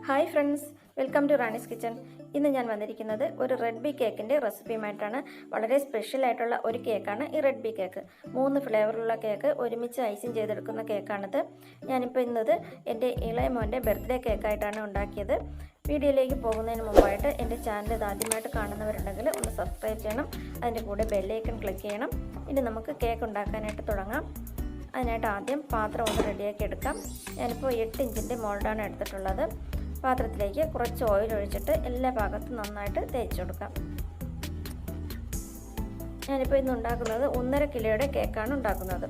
Hi friends, welcome to Rani's kitchen. ഇന്ന് ഞാൻ വന്നിരിക്കുന്നത് ഒരു റെഡ്ബീ കേക്കിൻ്റെ റെസിപ്പിയുമായിട്ടാണ്. വളരെ സ്പെഷ്യൽ ആയിട്ടുള്ള ഒരു കേക്കാണ് ഈ റെഡ്ബീ കേക്ക്. 3 ഫ്ലേവറിലുള്ള കേക്ക് ഒരുമിച്ച് ഐസിങ് ചെയ്തെടുക്കുന്ന കേക്കാണിത്. ഞാനിപ്പോൾ ഇന്നത് എൻ്റെ ഇളയ മോൻ്റെ ബർത്ത്ഡേ കേക്കായിട്ടാണ് ഉണ്ടാക്കിയത്. വീഡിയോയിലേക്ക് പോകുന്നതിന് മുമ്പായിട്ട് എൻ്റെ ചാനൽ ഇത് ആദ്യമായിട്ട് കാണുന്നവരുണ്ടെങ്കിൽ ഒന്ന് സബ്സ്ക്രൈബ് ചെയ്യണം. അതിൻ്റെ കൂടെ ബെല്ലൈക്കൺ ക്ലിക്ക് ചെയ്യണം. ഇനി നമുക്ക് കേക്ക് ഉണ്ടാക്കാനായിട്ട് തുടങ്ങാം. അതിനായിട്ട് ആദ്യം പാത്രം ഒന്ന് റെഡിയാക്കി എടുക്കാം. ഞാനിപ്പോൾ 8 ഇഞ്ചിൻ്റെ മോൾഡാണ് എടുത്തിട്ടുള്ളത്. പാത്രത്തിലേക്ക് കുറച്ച് ഓയിൽ ഒഴിച്ചിട്ട് എല്ലാ ഭാഗത്തും നന്നായിട്ട് തേച്ച് കൊടുക്കാം. ഞാനിപ്പോൾ ഇന്ന് ഉണ്ടാക്കുന്നത് 1.5 കിലോയുടെ കേക്കാണ് ഉണ്ടാക്കുന്നത്.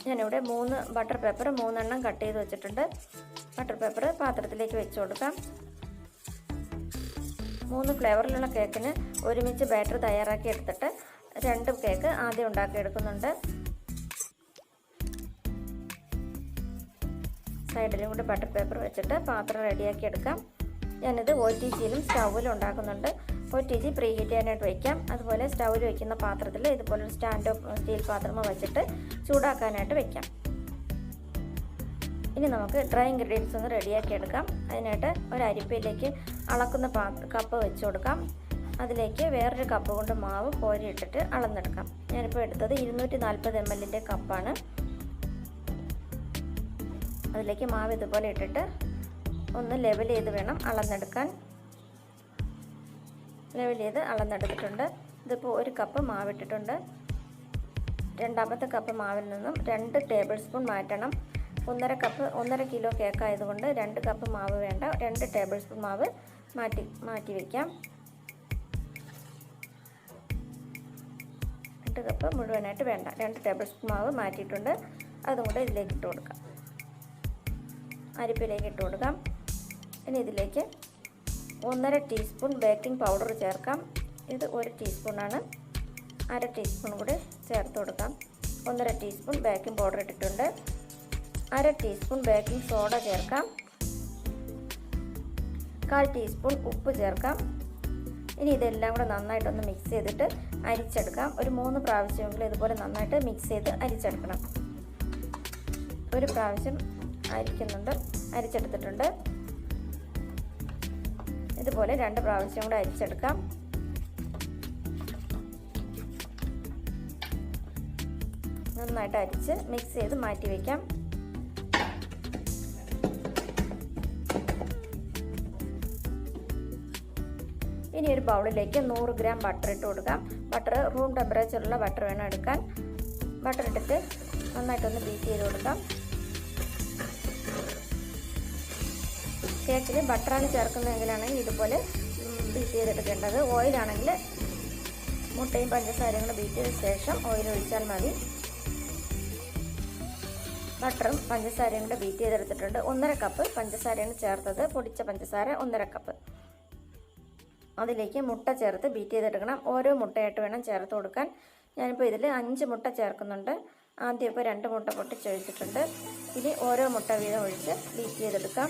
ഞാനിവിടെ 3 ബട്ടർ പേപ്പർ 3 എണ്ണം കട്ട് ചെയ്ത് വെച്ചിട്ടുണ്ട്. ബട്ടർ പേപ്പർ പാത്രത്തിലേക്ക് വെച്ച് കൊടുക്കാം. 3 ഫ്ലേവറിലുള്ള കേക്കിന് ഒരുമിച്ച് ബാറ്റർ തയ്യാറാക്കി എടുത്തിട്ട് 2 കേക്ക് ആദ്യം ഉണ്ടാക്കിയെടുക്കുന്നുണ്ട്. സൈഡിലും കൂടി ബട്ടർ പേപ്പർ വെച്ചിട്ട് പാത്രം റെഡിയാക്കി എടുക്കാം. ഞാനിത് OTGയിലും സ്റ്റൗവിലും ഉണ്ടാക്കുന്നുണ്ട്. OTG പ്രീ ഹീറ്റ് ചെയ്യാനായിട്ട് വയ്ക്കാം. അതുപോലെ സ്റ്റൗവിൽ വയ്ക്കുന്ന പാത്രത്തിൽ ഇതുപോലെ സ്റ്റാൻഡോ സ്റ്റീൽ പാത്രമോ വെച്ചിട്ട് ചൂടാക്കാനായിട്ട് വയ്ക്കാം. ഇനി നമുക്ക് ഡ്രൈ ഇൻഗ്രീഡിയൻസ് ഒന്ന് റെഡിയാക്കി എടുക്കാം. അതിനായിട്ട് ഒരു അരിപ്പയിലേക്ക് അളക്കുന്ന കപ്പ് വെച്ച് കൊടുക്കാം. അതിലേക്ക് വേറൊരു കപ്പ് കൊണ്ട് മാവ് കോരിയിട്ടിട്ട് അളന്നെടുക്കാം. ഞാനിപ്പോൾ എടുത്തത് 240 ml കപ്പാണ്. അതിലേക്ക് മാവ് ഇതുപോലെ ഇട്ടിട്ട് ഒന്ന് ലെവൽ ചെയ്ത് വേണം അളന്നെടുക്കാൻ. ലെവൽ ചെയ്ത് അളന്നെടുത്തിട്ടുണ്ട്. ഇതിപ്പോൾ 1 കപ്പ് മാവിട്ടിട്ടുണ്ട്. രണ്ടാമത്തെ കപ്പ് മാവിൽ നിന്നും 2 ടേബിൾ സ്പൂൺ മാറ്റണം. 1.5 കിലോ കേക്ക് ആയതുകൊണ്ട് 2 കപ്പ് മാവ് വേണ്ട. 2 ടേബിൾ സ്പൂൺ മാവ് മാറ്റി വയ്ക്കാം. 2 കപ്പ് മുഴുവനായിട്ട് വേണ്ട. 2 ടേബിൾ സ്പൂൺ മാവ് മാറ്റിയിട്ടുണ്ട്. അതും കൂടെ ഇതിലേക്ക് ഇട്ട് കൊടുക്കാം. അരിപ്പിലേക്ക് ഇട്ട് കൊടുക്കാം. ഇനി ഇതിലേക്ക് 1.5 ടീസ്പൂൺ ബേക്കിംഗ് പൗഡർ ചേർക്കാം. ഇത് 1 ടീസ്പൂണാണ്. 1/2 ടീസ്പൂൺ കൂടി ചേർത്ത് കൊടുക്കാം. 1.5 ടീസ്പൂൺ ബേക്കിംഗ് പൗഡർ ഇട്ടിട്ടുണ്ട്. 1/2 ടീസ്പൂൺ ബേക്കിംഗ് സോഡ ചേർക്കാം. 1/4 ടീസ്പൂൺ ഉപ്പ് ചേർക്കാം. ഇനി ഇതെല്ലാം കൂടെ നന്നായിട്ടൊന്ന് മിക്സ് ചെയ്തിട്ട് അരിച്ചെടുക്കാം. ഒരു 3 പ്രാവശ്യമെങ്കിലും ഇതുപോലെ നന്നായിട്ട് മിക്സ് ചെയ്ത് അരിച്ചെടുക്കണം. 1 പ്രാവശ്യം അരിച്ചെടുത്തിട്ടുണ്ട്. ഇതുപോലെ 2 പ്രാവശ്യം കൂടെ അരിച്ചെടുക്കാം. നന്നായിട്ട് അരിച്ച് മിക്സ് ചെയ്ത് മാറ്റി വയ്ക്കാം. ഇനി ഒരു ബൗളിലേക്ക് 100 ഗ്രാം ബട്ടർ ഇട്ട് കൊടുക്കാം. ബട്ടർ റൂം ടെമ്പറേച്ചറുള്ള ബട്ടർ വേണം എടുക്കാൻ. ബട്ടർ ഇട്ടിട്ട് നന്നായിട്ടൊന്ന് ബീറ്റ് ചെയ്ത് കൊടുക്കാം. കേക്കിൽ ബട്ടറാണ് ചേർക്കുന്നതെങ്കിലാണെങ്കിൽ ഇതുപോലെ ബീറ്റ് ചെയ്തെടുക്കേണ്ടത്. ഓയിലാണെങ്കിൽ മുട്ടയും പഞ്ചസാരയും കൂടെ ബീറ്റ് ചെയ്ത ശേഷം ഓയിൽ ഒഴിച്ചാൽ മതി. ബട്ടറും പഞ്ചസാരയും കൂടെ ബീറ്റ് ചെയ്തെടുത്തിട്ടുണ്ട്. 1.5 കപ്പ് പഞ്ചസാരയാണ് ചേർത്തത്. പൊടിച്ച പഞ്ചസാര 1.5 കപ്പ്. അതിലേക്ക് മുട്ട ചേർത്ത് ബീറ്റ് ചെയ്തെടുക്കണം. ഓരോ മുട്ടയായിട്ട് വേണം ചേർത്ത് കൊടുക്കാൻ. ഞാനിപ്പോൾ ഇതിൽ 5 മുട്ട ചേർക്കുന്നുണ്ട്. ആദ്യം ഇപ്പോൾ 2 മുട്ട പൊട്ടിച്ചൊഴിച്ചിട്ടുണ്ട്. ഇനി ഓരോ മുട്ട വീതം ഒഴിച്ച് ബീറ്റ് ചെയ്തെടുക്കാം.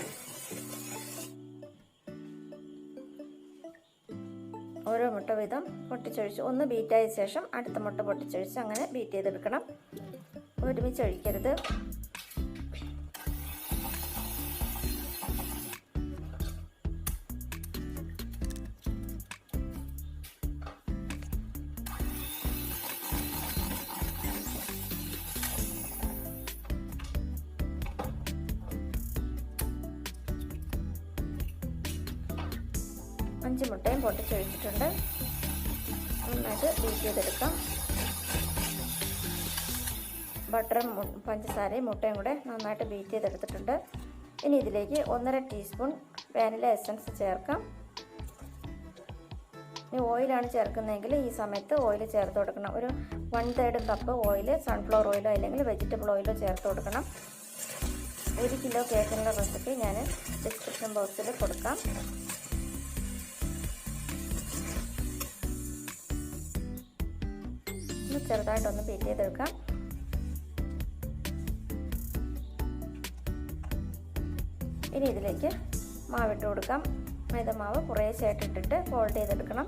ഓരോ മുട്ട വീതം പൊട്ടിച്ചൊഴിച്ച് ഒന്ന് ബീറ്റായ ശേഷം അടുത്ത മുട്ട പൊട്ടിച്ചൊഴിച്ച് അങ്ങനെ ബീറ്റ് ചെയ്തെടുക്കണം. ഒരുമിച്ച് ഒഴിക്കരുത്. അഞ്ച് മുട്ടയും പൊട്ടിച്ചൊഴിച്ചിട്ടുണ്ട്. നന്നായിട്ട് ബീറ്റ് ചെയ്തെടുക്കാം. ബട്ടറും പഞ്ചസാരയും മുട്ടയും കൂടെ നന്നായിട്ട് ബീറ്റ് ചെയ്തെടുത്തിട്ടുണ്ട്. ഇനി ഇതിലേക്ക് 1.5 ടീസ്പൂൺ വാനില എസൻസ് ചേർക്കാം. ഇനി ഓയിലാണ് ചേർക്കുന്നതെങ്കിൽ ഈ സമയത്ത് ഓയിൽ ചേർത്ത് കൊടുക്കണം. ഒരു 1/3 കപ്പ് ഓയിൽ സൺഫ്ലവർ ഓയിലോ അല്ലെങ്കിൽ വെജിറ്റബിൾ ഓയിലോ ചേർത്ത് കൊടുക്കണം. 1 കിലോ കേക്കിനുള്ള റെസിപ്പി ഞാൻ ഡിസ്ക്രിപ്ഷൻ ബോക്സിൽ കൊടുക്കാം. ചെറുതായിട്ടൊന്ന് ബീറ്റ് ചെയ്തെടുക്കാം. ഇനി ഇതിലേക്ക് മാവിട്ട് കൊടുക്കാം. മൈദ മാവ് കുറേശ്ശായിട്ട് ഇട്ടിട്ട് ഫോൾഡ് ചെയ്തെടുക്കണം.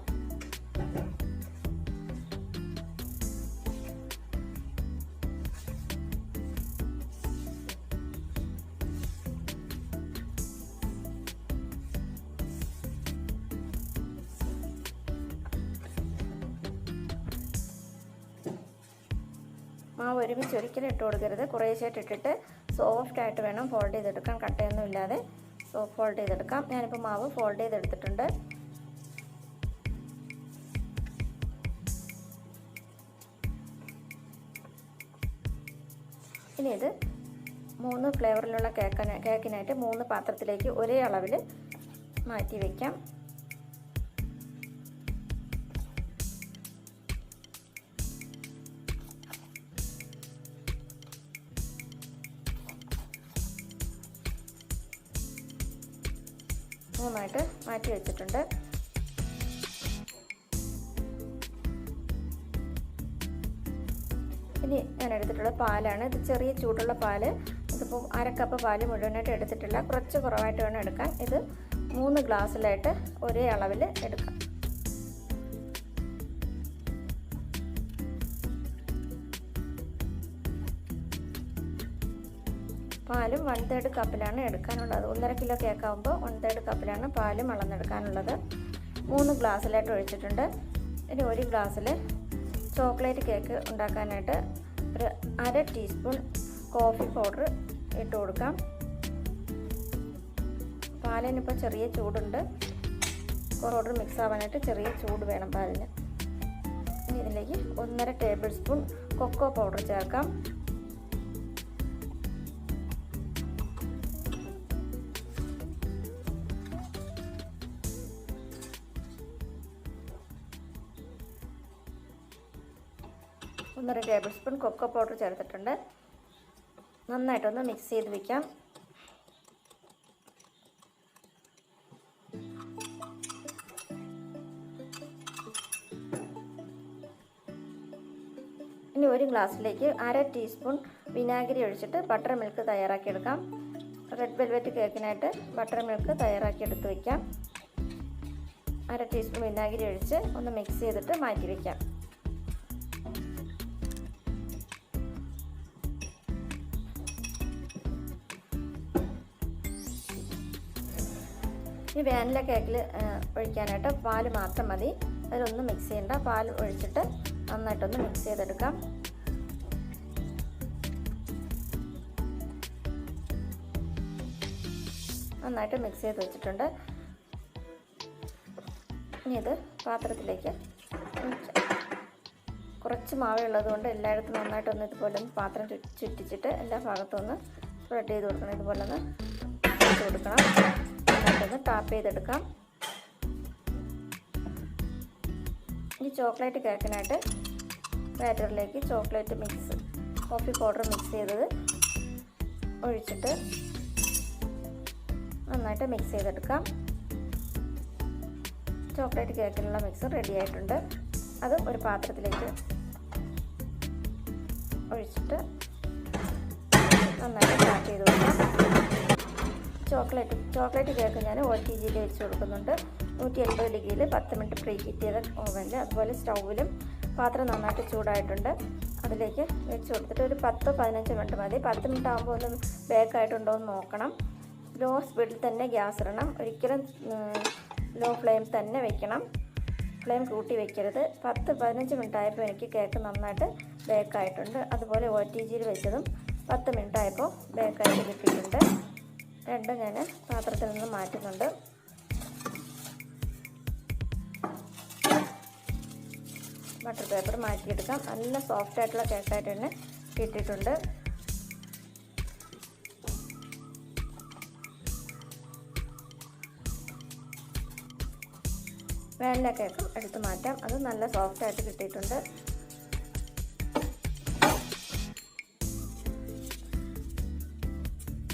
മാവ് ഒരുമിച്ച് ഒരിക്കലും ഇട്ട് കൊടുക്കരുത്. കുറേശ്ശായിട്ട് ഇട്ടിട്ട് സോഫ്റ്റായിട്ട് വേണം ഫോൾഡ് ചെയ്തെടുക്കാൻ. കട്ടയൊന്നും ഇല്ലാതെ ഫോൾഡ് ചെയ്തെടുക്കാം. ഞാനിപ്പോൾ മാവ് ഫോൾഡ് ചെയ്തെടുത്തിട്ടുണ്ട്. ഇനി ഇത് 3 ഫ്ലേവറിലുള്ള കേക്കിനായിട്ട് 3 പാത്രത്തിലേക്ക് ഒരേ അളവിൽ മാറ്റി വയ്ക്കാം. മൂന്നായിട്ട് മാറ്റി വെച്ചിട്ടുണ്ട്. ഇനി ഞാൻ എടുത്തിട്ടുള്ള പാലാണ്. ഇത് ചെറിയ ചൂടുള്ള പാല്. ഇതിപ്പോൾ 1/2 കപ്പ് പാല് മുഴുവനായിട്ട് എടുത്തിട്ടില്ല, കുറച്ച് കുറവായിട്ട് വേണം എടുക്കാൻ. ഇത് 3 ഗ്ലാസ്സിലായിട്ട് ഒരേ അളവിൽ എടുക്കാം. പാലും 1/3 കപ്പിലാണ് എടുക്കാനുള്ളത്. 1.5 കിലോ കേക്കാവുമ്പോൾ 1/3 കപ്പിലാണ് പാലും അളന്നെടുക്കാനുള്ളത്. 3 ഗ്ലാസ്സിലായിട്ട് ഒഴിച്ചിട്ടുണ്ട്. ഇനി 1 ഗ്ലാസ്സിൽ ചോക്ലേറ്റ് കേക്ക് ഉണ്ടാക്കാനായിട്ട് ഒരു 1/2 ടീസ്പൂൺ കോഫി പൗഡർ ഇട്ട് കൊടുക്കാം. പാലിനിപ്പോൾ ചെറിയ ചൂടുണ്ട്. പൗഡർ മിക്സ് ആവാനായിട്ട് ചെറിയ ചൂട് വേണം പാലിന്. ഇനി ഇതിലേക്ക് 1.5 ടേബിൾ സ്പൂൺ കൊക്കോ പൗഡർ ചേർക്കാം. ഒന്നര ടേബിൾ സ്പൂൺ കൊക്കോ പൗഡർ ചേർത്തിട്ടുണ്ട്. നന്നായിട്ടൊന്ന് മിക്സ് ചെയ്ത് വയ്ക്കാം. ഇനി 1 ഗ്ലാസ്സിലേക്ക് 1/2 ടീസ്പൂൺ വിനാഗിരി ഒഴിച്ചിട്ട് ബട്ടർ മിൽക്ക് തയ്യാറാക്കിയെടുക്കാം. റെഡ് വെൽവെറ്റ് കേക്കിനായിട്ട് ബട്ടർ മിൽക്ക് തയ്യാറാക്കി എടുത്ത് വയ്ക്കാം. 1/2 ടീസ്പൂൺ വിനാഗിരി ഒഴിച്ച് ഒന്ന് മിക്സ് ചെയ്തിട്ട് മാറ്റി വയ്ക്കാം. ഈ വാനില കേക്കിൽ ഒഴിക്കാനായിട്ട് പാല് മാത്രം മതി. അതിലൊന്നും മിക്സ് ചെയ്യേണ്ട. പാൽ ഒഴിച്ചിട്ട് നന്നായിട്ടൊന്ന് മിക്സ് ചെയ്തെടുക്കാം. നന്നായിട്ട് മിക്സ് ചെയ്ത് വെച്ചിട്ടുണ്ട്. ഇനി ഇത് പാത്രത്തിലേക്ക് കുറച്ച് മാവുള്ളത് കൊണ്ട് എല്ലായിടത്തും നന്നായിട്ടൊന്ന് ഇതുപോലെ ഒന്ന് പാത്രം ചുറ്റിച്ചിട്ട് എല്ലാ ഭാഗത്തും ഒന്ന് സ്പ്രെഡ് ചെയ്ത് കൊടുക്കണം. ഇതുപോലെ ഒന്ന് വെച്ച് കൊടുക്കണം. നന്നായിട്ടൊന്ന് ടാപ്പ് ചെയ്തെടുക്കാം. ഈ ചോക്ലേറ്റ് കേക്കിനായിട്ട് ബാറ്ററിലേക്ക് chocolate mix coffee powder mix ചെയ്തത് ഒഴിച്ചിട്ട് നന്നായിട്ട് മിക്സ് ചെയ്തെടുക്കാം. ചോക്ലേറ്റ് കേക്കിനുള്ള മിക്സ് റെഡി ആയിട്ടുണ്ട്. അത് ഒരു പാത്രത്തിലേക്ക് ഒഴിച്ചിട്ട് നന്നായിട്ട് ടാപ്പ് ചെയ്ത് കൊടുക്കാം. ചോക്ലേറ്റ് കേക്ക് ഞാൻ OTGയിൽ വെച്ച് കൊടുക്കുന്നുണ്ട്. 180 ഡിഗ്രിയിൽ 10 മിനിറ്റ് പ്രീ ഹീറ്റ് ചെയ്ത ഓവനിൽ. അതുപോലെ സ്റ്റൗവിലും പാത്രം നന്നായിട്ട് ചൂടായിട്ടുണ്ട്. അതിലേക്ക് വെച്ച് കൊടുത്തിട്ട് ഒരു 10-15 മിനിറ്റ് മതി. 10 മിനിറ്റ് ആകുമ്പോൾ ഒന്ന് ബേക്കായിട്ടുണ്ടോ എന്ന് നോക്കണം. ലോ സ്പീഡിൽ തന്നെ ഗ്യാസ് ഇടണം. ഒരിക്കലും ലോ ഫ്ലെയിം തന്നെ വെക്കണം. ഫ്ലെയിം കൂട്ടി വെക്കരുത്. 10-15 മിനിറ്റ് ആയപ്പോൾ എനിക്ക് കേക്ക് നന്നായിട്ട് ബേക്കായിട്ടുണ്ട്. അതുപോലെ OTGയിൽ വെച്ചതും 10 മിനിറ്റ് ആയപ്പോൾ ബേക്കായിട്ട് കിട്ടിയിട്ടുണ്ട്. രണ്ടും ഞാൻ പാത്രത്തിൽ നിന്ന് മാറ്റുന്നുണ്ട്. ബട്ടർ പേപ്പർ മാറ്റിയെടുക്കാം. നല്ല സോഫ്റ്റ് ആയിട്ടുള്ള കേക്കായിട്ട് തന്നെ കിട്ടിയിട്ടുണ്ട്. വാനില കേക്ക് എടുത്ത് മാറ്റാം. അത് നല്ല സോഫ്റ്റ് ആയിട്ട് കിട്ടിയിട്ടുണ്ട്.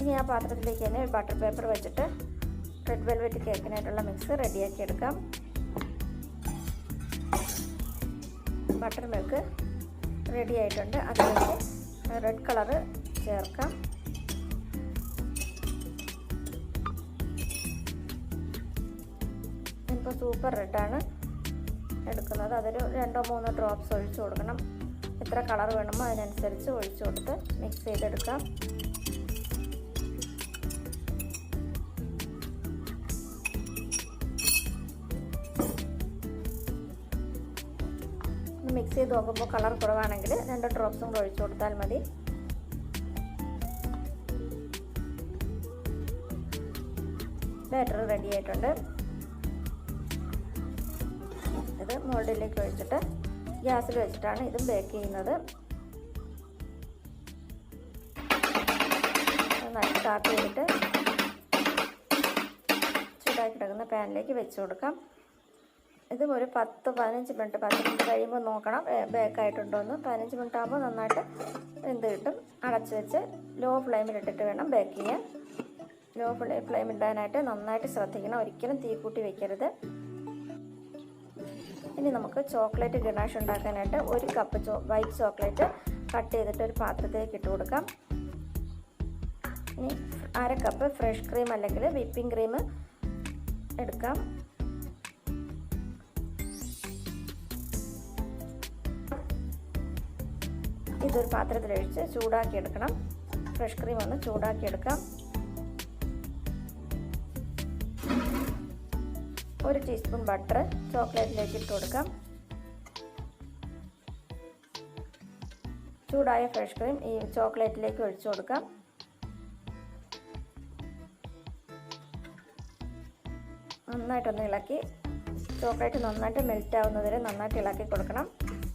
ഇനി ആ പാത്രത്തിലേക്ക് തന്നെ ബട്ടർ പേപ്പർ വെച്ചിട്ട് റെഡ് വെൽവെറ്റ് കേക്കിനായിട്ടുള്ള മിക്സ് റെഡിയാക്കി എടുക്കാം. ബട്ടർ മിൽക്ക് റെഡി ആയിട്ടുണ്ട്. അതിലേക്ക് റെഡ് കളറ് ചേർക്കാം. ഇപ്പോൾ സൂപ്പർ റെഡാണ് എടുക്കുന്നത്. അതിൽ 2-3 ഡ്രോപ്സ് ഒഴിച്ചു കൊടുക്കണം. എത്ര കളർ വേണമോ അതിനനുസരിച്ച് ഒഴിച്ചു കൊടുത്ത് മിക്സ് ചെയ്തെടുക്കാം. മിക്സ് ചെയ്ത് നോക്കുമ്പോൾ കളർ കുറവാണെങ്കിൽ 2 ഡ്രോപ്സും കൂടെ ഒഴിച്ചു കൊടുത്താൽ മതി. ബാറ്റർ റെഡി ആയിട്ടുണ്ട്. ഇത് മോൾഡിലേക്ക് ഒഴിച്ചിട്ട് ഗ്യാസിൽ വെച്ചിട്ടാണ് ഇതും ബേക്ക് ചെയ്യുന്നത്. നന്നായി സ്റ്റാർട്ട് ചെയ്തിട്ട് ചൂടാക്കി കിടക്കുന്ന പാനിലേക്ക് വെച്ച് കൊടുക്കാം. ഇതും ഒരു 10-15 മിനിറ്റ്, 10 മിനിറ്റ് കഴിയുമ്പോൾ നോക്കണം ബേക്കായിട്ടുണ്ടോ എന്ന്. 15 മിനിറ്റ് ആകുമ്പോൾ നന്നായിട്ട് വെന്ത് കിട്ടും. അടച്ച് വെച്ച് ലോ ഫ്ലെയിമിലിട്ടിട്ട് വേണം ബേക്ക് ചെയ്യാൻ. ലോ ഫ്ലെയിം ഇടാനായിട്ട് നന്നായിട്ട് ശ്രദ്ധിക്കണം, ഒരിക്കലും തീ കൂട്ടി വെക്കരുത്. ഇനി നമുക്ക് ചോക്ലേറ്റ് ഗനാഷ് ഉണ്ടാക്കാനായിട്ട് 1 കപ്പ് വൈറ്റ് ചോക്ലേറ്റ് കട്ട് ചെയ്തിട്ട് ഒരു പാത്രത്തിലേക്ക് ഇട്ട് കൊടുക്കാം. ഇനി 1/2 കപ്പ് ഫ്രഷ് ക്രീം അല്ലെങ്കിൽ വിപ്പിംഗ് ക്രീം എടുക്കാം. ഇതൊരു പാത്രത്തിലൊഴിച്ച് ചൂടാക്കി എടുക്കണം. ഫ്രഷ് ക്രീം ഒന്ന് ചൂടാക്കി എടുക്കാം. 1 ടീസ്പൂൺ ബട്ടർ ചോക്ലേറ്റിലേക്ക് ഇട്ട് കൊടുക്കാം. ചൂടായ ഫ്രഷ് ക്രീം ഈ ചോക്ലേറ്റിലേക്ക് ഒഴിച്ചു കൊടുക്കാം. നന്നായിട്ടൊന്ന് ഇളക്കി, ചോക്ലേറ്റ് നന്നായിട്ട് മെൽറ്റ് ആവുന്നതുവരെ നന്നായിട്ട് ഇളക്കി കൊടുക്കണം.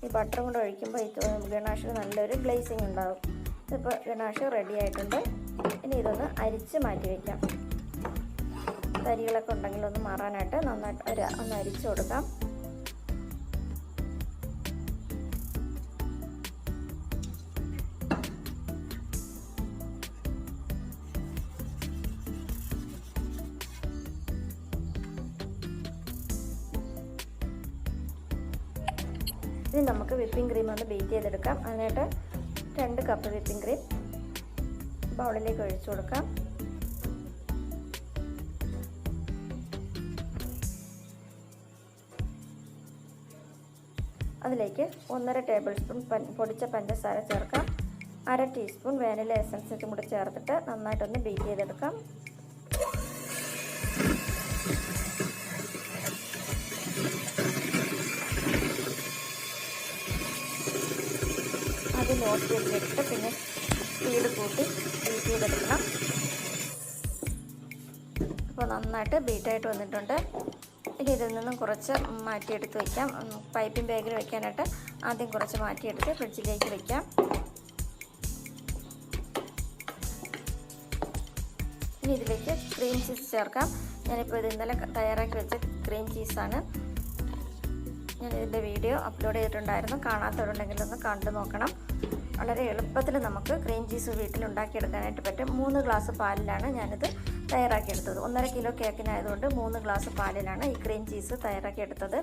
ഈ ബട്ടറും കൂടെ ഒഴിക്കുമ്പോൾ ഈ ഗനാഷിന് നല്ലൊരു ഗ്ലേസിങ് ഉണ്ടാകും. ഇതിപ്പോൾ ഗനാഷ് റെഡി ആയിട്ടുണ്ട്. ഇനി ഇതൊന്ന് അരിച്ച് മാറ്റി വയ്ക്കാം. തരികളൊക്കെ ഉണ്ടെങ്കിൽ ഒന്ന് മാറാനായിട്ട് നന്നായിട്ട് ഒന്ന് അരിച്ചു കൊടുക്കാം. ഇനി നമുക്ക് വിപ്പിംഗ് ക്രീം ഒന്ന് ബീറ്റ് ചെയ്തെടുക്കാം. അതിനായിട്ട് 2 കപ്പ് വിപ്പിംഗ് ക്രീം ബൗളിലേക്ക് ഒഴിച്ചു കൊടുക്കാം. അതിലേക്ക് 1.5 ടേബിൾ സ്പൂൺ പൊടിച്ച പഞ്ചസാര ചേർക്കാം. 1/2 ടീസ്പൂൺ വാനില എസൻസും കൂടി ചേർത്തിട്ട് നന്നായിട്ടൊന്ന് ബീറ്റ് ചെയ്തെടുക്കാം. അത് ലോ സ്പീഡിലിട്ട് പിന്നെ സ്പീഡ് കൂട്ടി ബീറ്റ് ചെയ്തെടുക്കണം. അപ്പോൾ നന്നായിട്ട് ബീറ്റായിട്ട് വന്നിട്ടുണ്ട്. ഇനി ഇതിൽ നിന്നും കുറച്ച് മാറ്റിയെടുത്ത് വയ്ക്കാം. പൈപ്പിംഗ് ബാഗിൽ വയ്ക്കാനായിട്ട് ആദ്യം കുറച്ച് മാറ്റിയെടുത്ത് ഫ്രിഡ്ജിലേക്ക് വയ്ക്കാം. ഇനി ഇതിലേക്ക് ക്രീം ചീസ് ചേർക്കാം. ഞാനിപ്പോൾ ഇത് ഇന്നലെ തയ്യാറാക്കി വെച്ച ക്രീം ചീസാണ്. ഞാനിതിൻ്റെ വീഡിയോ അപ്ലോഡ് ചെയ്തിട്ടുണ്ടായിരുന്നു. കാണാത്തവരുണ്ടെങ്കിൽ ഒന്ന് കണ്ടു നോക്കണം. വളരെ എളുപ്പത്തിൽ നമുക്ക് ക്രീം ചീസ് വീട്ടിലുണ്ടാക്കിയെടുക്കാനായിട്ട് പറ്റും. 3 ഗ്ലാസ് പാലിലാണ് ഞാനിത് തയ്യാറാക്കിയെടുത്തത്. 1.5 കിലോ കേക്കിനായതുകൊണ്ട് 3 ഗ്ലാസ് പാലിലാണ് ഈ ക്രീം ചീസ് തയ്യാറാക്കിയെടുത്തത്.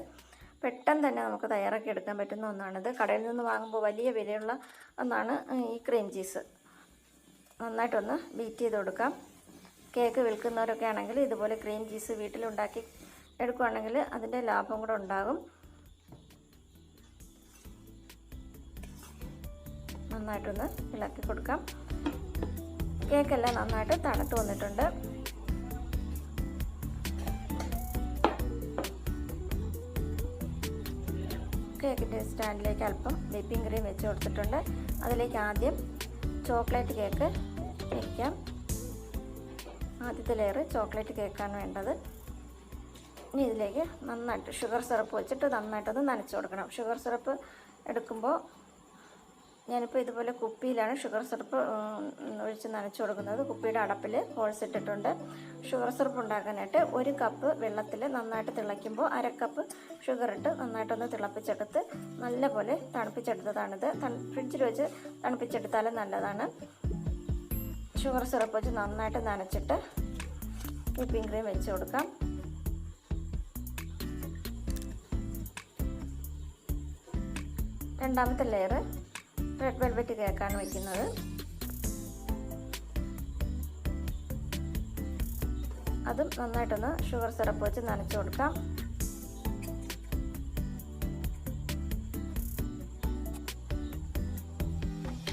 പെട്ടെന്ന് തന്നെ നമുക്ക് തയ്യാറാക്കിയെടുക്കാൻ പറ്റുന്ന ഒന്നാണിത്. കടയിൽ നിന്ന് വാങ്ങുമ്പോൾ വലിയ വിലയുള്ള ഒന്നാണ് ഈ ക്രീം ചീസ്. നന്നായിട്ടൊന്ന് ബീറ്റ് ചെയ്ത് കൊടുക്കാം. കേക്ക് വിൽക്കുന്നവരൊക്കെ ആണെങ്കിൽ ഇതുപോലെ ക്രീം ചീസ് വീട്ടിലുണ്ടാക്കി എടുക്കുകയാണെങ്കിൽ അതിൻ്റെ ലാഭം കൂടെ ഉണ്ടാകും. നന്നായിട്ടൊന്ന് ഇളക്കി കൊടുക്കാം. കേക്കെല്ലാം നന്നായിട്ട് തണുത്ത് വന്നിട്ടുണ്ട്. കേക്കിൻ്റെ സ്റ്റാൻഡിലേക്ക് അല്പം വിപ്പിംഗ് ക്രീം വെച്ച് കൊടുത്തിട്ടുണ്ട്. അതിലേക്ക് ആദ്യം ചോക്ലേറ്റ് കേക്ക് വയ്ക്കാം. ആദ്യത്തെ ലെയർ ചോക്ലേറ്റ് കേക്കാണ് വേണ്ടത്. ഇനി ഇതിലേക്ക് നന്നായിട്ട് ഷുഗർ സിറപ്പ് വെച്ചിട്ട് നന്നായിട്ടൊന്ന് നനച്ച് കൊടുക്കണം. ഷുഗർ സിറപ്പ് എടുക്കുമ്പോൾ ഞാനിപ്പോൾ ഇതുപോലെ കുപ്പിയിലാണ് ഷുഗർ സിറപ്പ് ഒഴിച്ച് നനച്ച് കൊടുക്കുന്നത്. കുപ്പിയുടെ അടപ്പിൽ ഹോൾസ് ഇട്ടിട്ടുണ്ട്. ഷുഗർ സിറപ്പ് ഉണ്ടാക്കാനായിട്ട് 1 കപ്പ് വെള്ളത്തിൽ നന്നായിട്ട് തിളയ്ക്കുമ്പോൾ 1/2 കപ്പ് ഷുഗർ ഇട്ട് നന്നായിട്ടൊന്ന് തിളപ്പിച്ചെടുത്ത് നല്ലപോലെ തണുപ്പിച്ചെടുത്തതാണിത്. ഫ്രിഡ്ജിൽ വെച്ച് തണുപ്പിച്ചെടുത്താലും നല്ലതാണ്. ഷുഗർ സിറപ്പ് വെച്ച് നന്നായിട്ട് നനച്ചിട്ട് വിപ്പിംഗ് ക്രീം വെച്ച് കൊടുക്കാം. രണ്ടാമത്തെ ലെയർ റെഡ് വെൽവെറ്റ് കേക്കാണ് വയ്ക്കുന്നത്. അതും നന്നായിട്ടൊന്ന് ഷുഗർ സിറപ്പ് വെച്ച് നനച്ച് കൊടുക്കാം.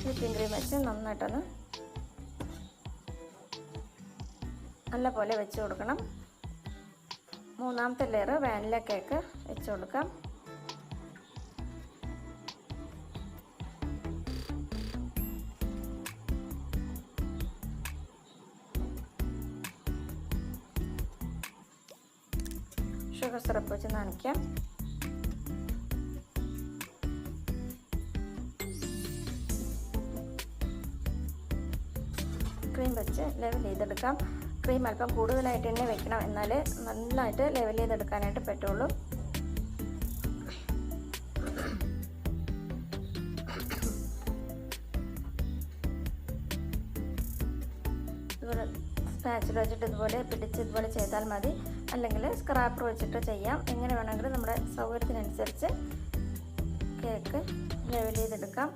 വിപ്പിംഗ് ക്രീം വെച്ച് നന്നായിട്ടൊന്ന് നല്ലപോലെ വെച്ച് കൊടുക്കണം. മൂന്നാമത്തെ ലെയർ വാനില കേക്ക് വെച്ച് കൊടുക്കാം. ഷുഗർ സിറപ്പ് വെച്ച് നനയ്ക്കാം. ക്രീം വെച്ച് ലെവൽ ചെയ്തെടുക്കാം. ക്രീം അല്പം കൂടുതലായിട്ട് തന്നെ വെക്കണം, എന്നാലേ നന്നായിട്ട് ലെവൽ ചെയ്തെടുക്കാനായിട്ട് പറ്റുള്ളൂ. ഇതുപോലെ സ്പാച്ചില വെച്ചിട്ട് ഇതുപോലെ പിടിച്ച് ഇതുപോലെ ചെയ്താൽ മതി, അല്ലെങ്കിൽ സ്ക്രാപ്പർ വെച്ചിട്ട് ചെയ്യാം. എങ്ങനെ വേണമെങ്കിലും നമ്മുടെ സൗകര്യത്തിനനുസരിച്ച് കേക്ക് ലെവൽ ചെയ്തെടുക്കാം.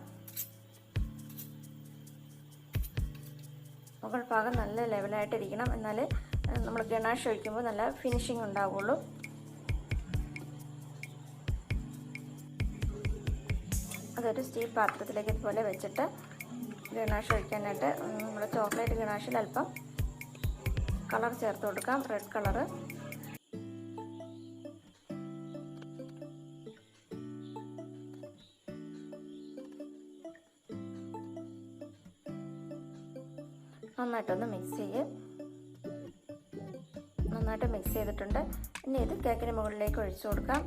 മുകൾ ഭാഗം നല്ല ലെവലായിട്ടിരിക്കണം, എന്നാൽ നമ്മൾ ഗണാഷ് ഒഴിക്കുമ്പോൾ നല്ല ഫിനിഷിങ് ഉണ്ടാവുള്ളൂ. അതൊരു സ്റ്റീൽ പാത്രത്തിലേക്ക് ഇതുപോലെ വെച്ചിട്ട് ഗണാഷ് ഒഴിക്കാനായിട്ട് നമ്മുടെ ചോക്ലേറ്റ് ഗണാഷിൽ അല്പം കളർ ചേർത്ത് കൊടുക്കാം, റെഡ് കളറ്. നന്നായിട്ടൊന്ന് മിക്സ് ചെയ്യും. നന്നായിട്ട് മിക്സ് ചെയ്തിട്ടുണ്ട്. ഇനി ഇത് കേക്കിന് മുകളിലേക്ക് ഒഴിച്ചു കൊടുക്കാം.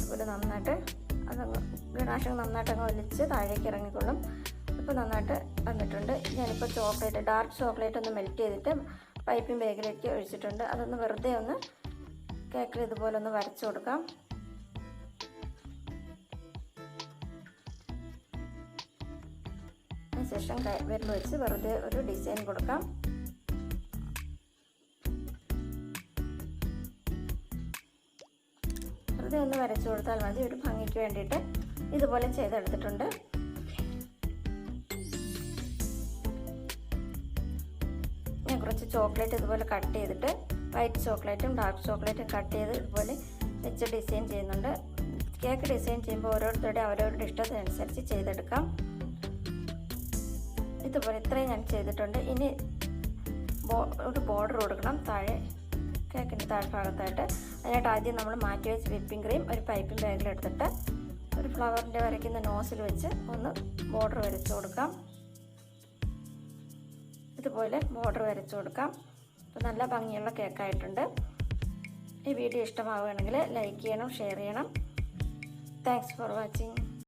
അതുപോലെ നന്നായിട്ട് അതങ്ങ് ഗണാഷ് നന്നായിട്ട് അങ്ങ് ഒലിച്ച് താഴേക്ക് ഇറങ്ങിക്കൊള്ളും. ഇപ്പോൾ നന്നായിട്ട് വന്നിട്ടുണ്ട്. ഞാനിപ്പോൾ ഡാർക്ക് ചോക്ലേറ്റ് ഒന്ന് മെൽറ്റ് ചെയ്തിട്ട് പൈപ്പിംഗ് ബാഗിലേക്ക് ഒഴിച്ചിട്ടുണ്ട്. അതൊന്ന് വെറുതെ ഒന്ന് കേക്കിൽ ഇതുപോലെ ഒന്ന് വരച്ചു കൊടുക്കാം. അതിനുശേഷം വിരൽ വെച്ച് വെറുതെ ഒരു ഡിസൈൻ കൊടുക്കാം. വെറുതെ ഒന്ന് വരച്ചു കൊടുത്താൽ മതി, ഒരു ഭംഗിക്ക് വേണ്ടിയിട്ട്. ഇതുപോലെ ചെയ്തെടുത്തിട്ടുണ്ട്. ഞാൻ കുറച്ച് ചോക്ലേറ്റ് ഇതുപോലെ കട്ട് ചെയ്തിട്ട് വൈറ്റ് ചോക്ലേറ്റും ഡാർക്ക് ചോക്ലേറ്റും കട്ട് ചെയ്ത് ഇതുപോലെ വെച്ച് ഡിസൈൻ ചെയ്യുന്നുണ്ട്. കേക്ക് ഡിസൈൻ ചെയ്യുമ്പോൾ ഓരോരുത്തരുടെ അവരവരുടെ ഇഷ്ടത്തിനനുസരിച്ച് ചെയ്തെടുക്കാം. ഇതുപോലെ ഇത്രയും ഞാൻ ചെയ്തിട്ടുണ്ട്. ഇനി ഒരു ബോർഡർ കൊടുക്കണം താഴെ, കേക്കിൻ്റെ താഴ്ഭാഗത്തായിട്ട്. അതിനായിട്ട് ആദ്യം നമ്മൾ മാറ്റി വെച്ച് വിപ്പിംഗ് ക്രീം ഒരു പൈപ്പിംഗ് ബാഗിലെടുത്തിട്ട് ഒരു ഫ്ലവറിൻ്റെ വരയ്ക്കുന്ന നോസിൽ വെച്ച് ഒന്ന് ബോർഡർ വരച്ചു കൊടുക്കാം. ഇതുപോലെ ബോർഡർ വരച്ചു കൊടുക്കാം. അപ്പോൾ നല്ല ഭംഗിയുള്ള കേക്കായിട്ടുണ്ട്. ഈ വീഡിയോ ഇഷ്ടമാവുകയാണെങ്കിൽ ലൈക്ക് ചെയ്യണം, ഷെയർ ചെയ്യണം. Thanks for watching.